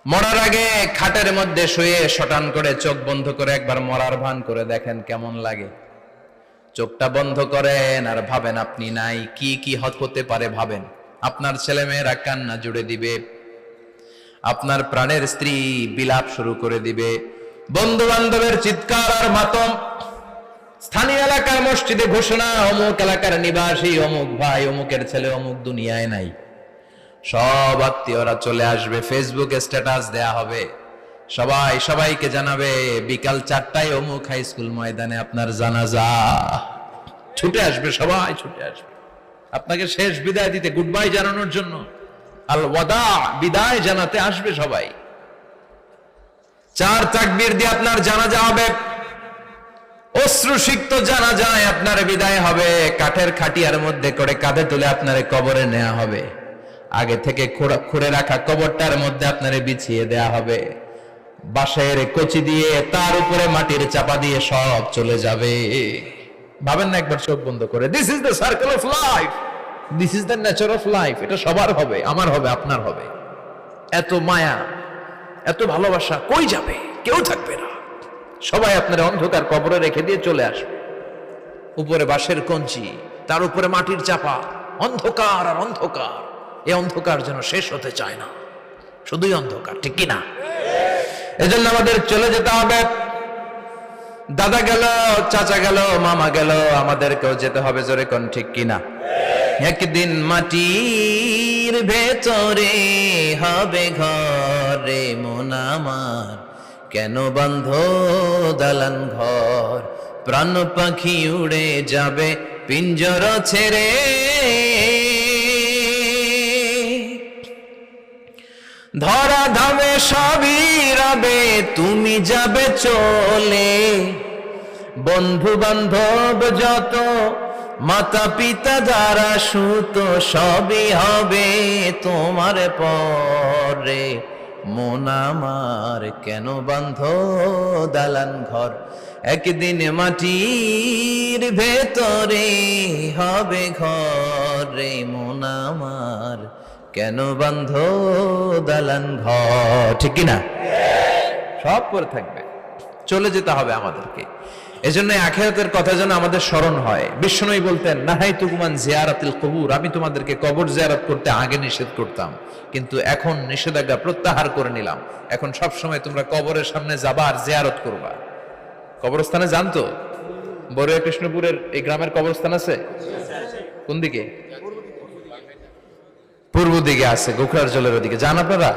মরার আগে খাটের মধ্যে শুয়ে শটান করে চোখ বন্ধ করে একবার মরার ভান করে দেখেন কেমন লাগে। চোখটা বন্ধ করেন আর ভাবেন আপনি নাই, কি কি হতে পারে ভাবেন। আপনার ছেলে মেয়েরা কান্না জুড়ে দিবে, আপনার প্রাণের স্ত্রী বিলাপ শুরু করে দিবে, বন্ধু বান্ধবের চিৎকার আর মাতম, স্থানীয় এলাকার মসজিদে ঘোষণা, অমুক এলাকার নিবাসী অমুক ভাই অমুকের ছেলে অমুক দুনিয়ায় নাই। সব আত্মীয়রা চলে আসবে, ফেসবুকে স্ট্যাটাস দেয়া হবে, সবাই সবাইকে জানাবে বিকাল 4টায় অমুক হাই স্কুল ময়দানে আপনার জানাজা। ছুটে আসবে, সবাই ছুটে আসবে আপনাকে শেষ বিদায় দিতে, গুড বাই জানানোর জন্য, আল ওয়াদা, বিদায় জানাতে আসবে সবাই। 4 তাকবীর দিয়ে আপনার জানাজা হবে, অশ্রুসিক্ত জানাজায় আপনার বিদায় হবে। কাঠের খাটিয়ার মধ্যে করে কাঁধে তুলে আপনারে কবরে নেওয়া হবে, আগে থেকে খুঁড়ে রাখা কবরটার মধ্যে আপনারে বিছিয়ে দেয়া হবে, বাঁশের কচি দিয়ে তার উপরে মাটির চাপা দিয়ে সব চলে যাবে। ভাবেন না একবার চোখ বন্ধ করে, this is the circle of life, this is the nature of life. এটা সবার হবে, আমার হবে, আপনার হবে। এত মায়া, এত ভালোবাসা কই যাবে? কেউ থাকবে না, সবাই আপনার অন্ধকার কবরে রেখে দিয়ে চলে আসবে। উপরে বাঁশের কঞ্চি, তার উপরে মাটির চাপা, অন্ধকার আর অন্ধকার। এই অন্ধকার যেন শেষ হতে চায় না, শুধুই অন্ধকার, ঠিক কিনা? এজন্য আমাদের চলে যেতে হবে। দাদা গেল, চাচা গেল, মামা গেল, আমাদেরকেও যেতে হবে, জোরে কোন ঠিক কিনা? একদিন মাটির ভেতরে হবে ঘরে মন আমার, কেন বন্ধ দালান ঘর, প্রাণ পাখি উড়ে যাবে পিঞ্জর ছেড়ে, ধরা ধামে সবই রবে তুমি যাবে চলে, বন্ধু বান্ধব যত, মাতা পিতা যারা সুত, সবই হবে তোমার পরে মন আমার, কেন বান্ধ দালান ঘর, একদিন মাটির ভেতরে হবে ঘরে মন আমার, কেন বান্ধ দালান ঘর, ঠিক কিনা? সব করে থাকবে, চলে যেতে হবে আমাদেরকে। এজন্য আখিরাতের কথা যেন আমাদের স্মরণ হয়। বিশ্বনবী বলতেন, নাহাইতুকুমান জিয়ারাতিল কবুর, আমি তোমাদেরকে কবর জিয়ারত করতে আগে নিষেধ করতাম, কিন্তু এখন নিষেধাজ্ঞা প্রত্যাহার করে নিলাম। এখন সব সময় তোমরা কবরের সামনে যাবা আর জিয়ারত করবা। কবরস্থানে জানতো বড়ুয়া কৃষ্ণপুরের এই গ্রামের কবরস্থান আছে কোন দিকে? পূর্ব দিকে আছে, গোখরার জলের ওদিকে। যান আপনারা?